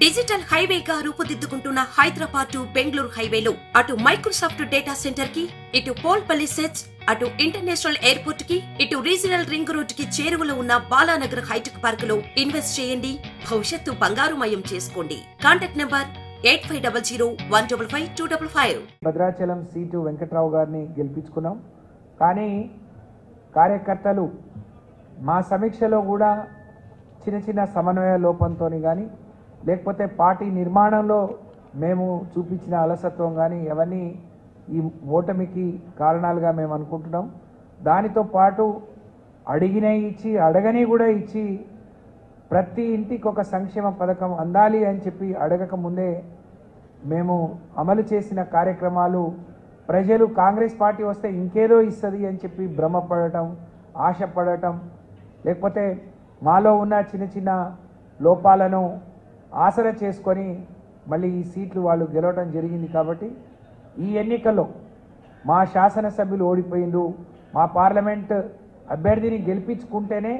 Digital హైవేగా రూపుదిద్దుకుంటున్న Hyderabad to Bengaluru హైవేలో అటు Microsoft data centre కి, ఇటు పోల్పల్లి సెట్స్, అటు ఇంటర్నేషనల్ ఎయిర్పోర్ట్ కి, ఇటు రీజనల్ రింగ్ రోడ్ కి చేరువలో ఉన్న బాలానగర్ హైటెక్ పార్క్ లో ఇన్వెస్ట్ చేయండి. భవిష్యత్తు బంగారుమయం చేసుకోండి. Contact number 8500155255. Bhadrachalam seat Venkatrao గారిని గెలిపించుకున్నాం. కానీ కార్యకర్తలు మా సమీక్షలో కూడా చిన్న చిన్న సమన్వయ లోపంతో కానీ, లేకపోతే పార్టీ నిర్మాణంలో మేము చూపించిన అలసత్వం కానీ అవన్నీ ఈ ఓటమికి కారణాలుగా మేము అనుకుంటున్నాం. దానితో పాటు అడిగినవి ఇచ్చి, అడగని కూడా ఇచ్చి, ప్రతి ఇంటికి ఒక సంక్షేమ పథకం అందాలి అని చెప్పి అడగక ముందే మేము అమలు చేసిన కార్యక్రమాలు ప్రజలు కాంగ్రెస్ పార్టీ వస్తే ఇంకేదో ఇస్తుంది అని చెప్పి భ్రమపడటం, ఆశపడటం, లేకపోతే మాలో ఉన్న చిన్న చిన్న లోపాలను ఆసరా చేసుకొని మళ్ళీ ఈ సీట్లు వాళ్ళు గెలవడం జరిగింది. కాబట్టి ఈ ఎన్నికల్లో మా శాసనసభ్యులు ఓడిపోయిండ్రు, మా పార్లమెంట్ అభ్యర్థిని గెలిపించుకుంటేనే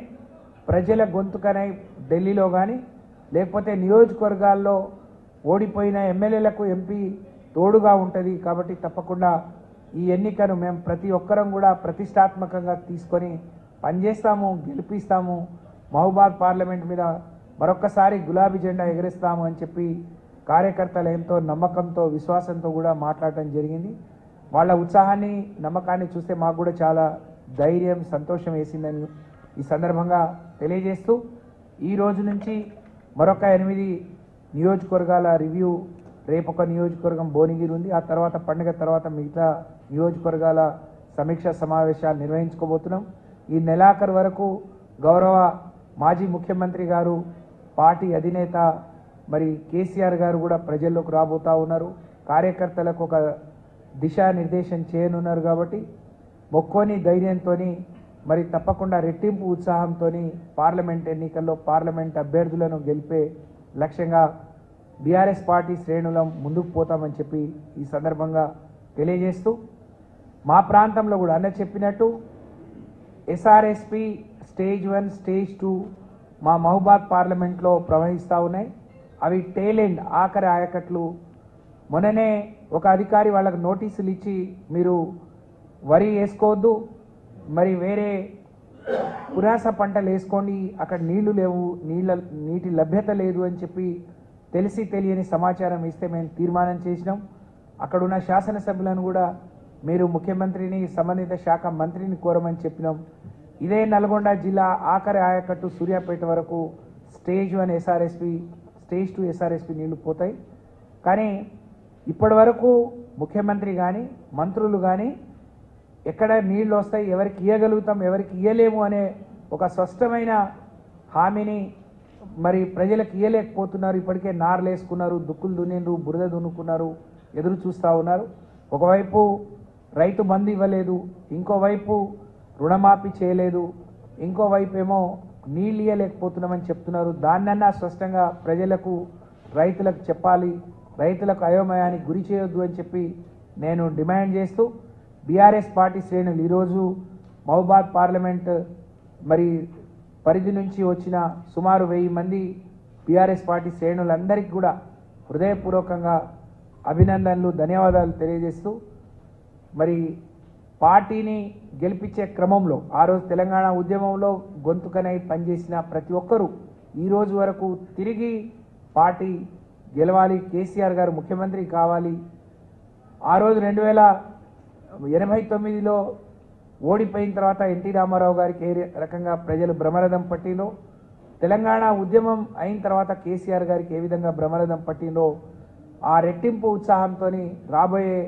ప్రజల గొంతుకనై ఢిల్లీలో కానీ, లేకపోతే నియోజకవర్గాల్లో ఓడిపోయిన ఎమ్మెల్యేలకు ఎంపీ తోడుగా ఉంటుంది. కాబట్టి తప్పకుండా ఈ ఎన్నికను మేము ప్రతి ఒక్కరం కూడా ప్రతిష్టాత్మకంగా తీసుకొని పనిచేస్తాము, గెలిపిస్తాము. మహబూబాద్ పార్లమెంట్ మీద మరొక్కసారి గులాబీ జెండా ఎగరేస్తాము అని చెప్పి కార్యకర్తలు ఎంతో నమ్మకంతో, విశ్వాసంతో కూడా మాట్లాడటం జరిగింది. వాళ్ళ ఉత్సాహాన్ని, నమ్మకాన్ని చూస్తే మాకు కూడా చాలా ధైర్యం, సంతోషం వేసిందని ఈ సందర్భంగా తెలియజేస్తూ, ఈ రోజు నుంచి మరొక 8 నియోజకవర్గాల రివ్యూ, రేపు ఒక నియోజకవర్గం భువనగిరి ఉంది, ఆ తర్వాత పండుగ తర్వాత మిగతా నియోజకవర్గాల సమీక్షా సమావేశాలు నిర్వహించుకోబోతున్నాం. ఈ నెలాఖరు వరకు గౌరవ మాజీ ముఖ్యమంత్రి గారు, పార్టీ అధినేత మరి కేసీఆర్ గారు కూడా ప్రజల్లోకి రాబోతూ ఉన్నారు. కార్యకర్తలకు ఒక దిశానిర్దేశం చేయనున్నారు. కాబట్టి మొక్కోని ధైర్యంతో మరి తప్పకుండా రెట్టింపు ఉత్సాహంతో పార్లమెంట్ ఎన్నికల్లో పార్లమెంట్ అభ్యర్థులను గెలిపే లక్ష్యంగా బీఆర్ఎస్ పార్టీ శ్రేణులం ముందుకు పోతామని చెప్పి ఈ సందర్భంగా తెలియజేస్తూ, మా ప్రాంతంలో కూడా అన్న చెప్పినట్టు ఎస్ఆర్ఎస్పి స్టేజ్ 1, స్టేజ్ 2 మా మహబూబాద్ పార్లమెంట్లో ప్రవహిస్తూ ఉన్నాయి. అవి టేల్ ఎండ్, ఆఖరి ఆయకట్లు. మొన్ననే ఒక అధికారి వాళ్ళకు నోటీసులు ఇచ్చి, మీరు వరి వేసుకోవద్దు, మరి వేరే పురాస పంటలు వేసుకోండి, అక్కడ నీళ్లు లేవు, నీటి లభ్యత లేదు అని చెప్పి తెలిసి తెలియని సమాచారం ఇస్తే మేము తీర్మానం చేసినాం. అక్కడున్న శాసనసభ్యులను కూడా మీరు ముఖ్యమంత్రిని, సంబంధిత శాఖ మంత్రిని కోరమని చెప్పినాం. ఇదే నల్గొండ జిల్లా ఆఖరి ఆయకట్టు సూర్యాపేట వరకు స్టేజ్ 1 ఎస్ఆర్ఎస్పి, స్టేజ్ 2 ఎస్ఆర్ఎస్పి నీళ్లు పోతాయి. కానీ ఇప్పటి వరకు ముఖ్యమంత్రి కానీ, మంత్రులు కానీ ఎక్కడ నీళ్ళు వస్తాయి, ఎవరికి ఇవ్వగలుగుతాం, ఎవరికి ఇవ్వలేము అనే ఒక స్పష్టమైన హామీని మరి ప్రజలకు ఇవ్వలేకపోతున్నారు. ఇప్పటికే నార్లు వేసుకున్నారు, దుక్కులు దున్నిండ్రు, బురద దున్నుకున్నారు, ఎదురు చూస్తూ ఉన్నారు. ఒకవైపు రైతు బంధు ఇవ్వలేదు, ఇంకోవైపు రుణమాఫీ చేయలేదు, ఇంకోవైపు ఏమో నీళ్ళు ఇవ్వలేకపోతున్నామని చెప్తున్నారు. దాన్నన్నా స్పష్టంగా ప్రజలకు, రైతులకు చెప్పాలి, రైతులకు అయోమయానికి గురి చేయొద్దు అని చెప్పి నేను డిమాండ్ చేస్తూ, బీఆర్ఎస్ పార్టీ శ్రేణులు ఈరోజు మహబూబాద్ పార్లమెంట్ మరి పరిధి నుంచి వచ్చిన సుమారు 1000 మంది బీఆర్ఎస్ పార్టీ శ్రేణులందరికీ కూడా హృదయపూర్వకంగా అభినందనలు, ధన్యవాదాలు తెలియజేస్తూ, మరి పార్టీని గెలిపించే క్రమంలో ఆ రోజు తెలంగాణ ఉద్యమంలో గొంతుకనై పనిచేసిన ప్రతి ఒక్కరూ ఈ రోజు వరకు తిరిగి పార్టీ గెలవాలి, కేసీఆర్ గారు ముఖ్యమంత్రి కావాలి. ఆ రోజు 1989లో ఓడిపోయిన తర్వాత ఎన్టీ రామారావు గారికి ఏ రకంగా ప్రజలు బ్రహ్మరథం పట్టిలో, తెలంగాణ ఉద్యమం అయిన తర్వాత కేసీఆర్ గారికి ఏ విధంగా బ్రహ్మరథం పట్టిలో, ఆ రెట్టింపు ఉత్సాహంతో రాబోయే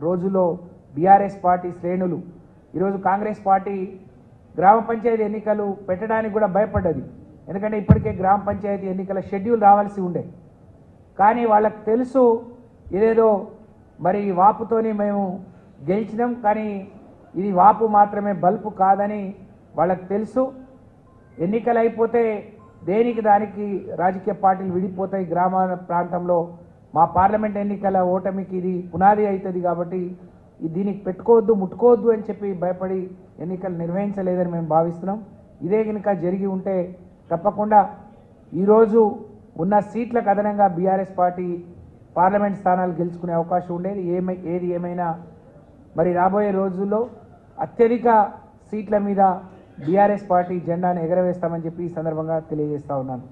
రోజుల్లో బీఆర్ఎస్ పార్టీ శ్రేణులు, ఈరోజు కాంగ్రెస్ పార్టీ గ్రామ పంచాయతీ ఎన్నికలు పెట్టడానికి కూడా భయపడ్డది. ఎందుకంటే ఇప్పటికే గ్రామ పంచాయతీ ఎన్నికల షెడ్యూల్ రావాల్సి ఉండే. కానీ వాళ్ళకు తెలుసు ఇదేదో మరి వాపుతోని మేము గెలిచినాం, కానీ ఇది వాపు మాత్రమే, బల్పు కాదని వాళ్ళకు తెలుసు. ఎన్నికలు అయిపోతే దేనికి దానికి రాజకీయ పార్టీలు విడిపోతాయి. గ్రామ ప్రాంతంలో మా పార్లమెంట్ ఎన్నికల ఓటమికి ఇది పునాది అవుతుంది. కాబట్టి దీనికి పెట్టుకోవద్దు, ముట్టుకోవద్దు అని చెప్పి భయపడి ఎన్నికలు నిర్వహించలేదని మేము భావిస్తున్నాం. ఇదే కనుక జరిగి ఉంటే తప్పకుండా ఈరోజు ఉన్న సీట్లకు అదనంగా బీఆర్ఎస్ పార్టీ పార్లమెంట్ స్థానాలు గెలుచుకునే అవకాశం ఉండేది. ఏది ఏమైనా మరి రాబోయే రోజుల్లో అత్యధిక సీట్ల మీద బీఆర్ఎస్ పార్టీ జెండాను ఎగరవేస్తామని చెప్పి ఈ సందర్భంగా తెలియజేస్తా ఉన్నాను.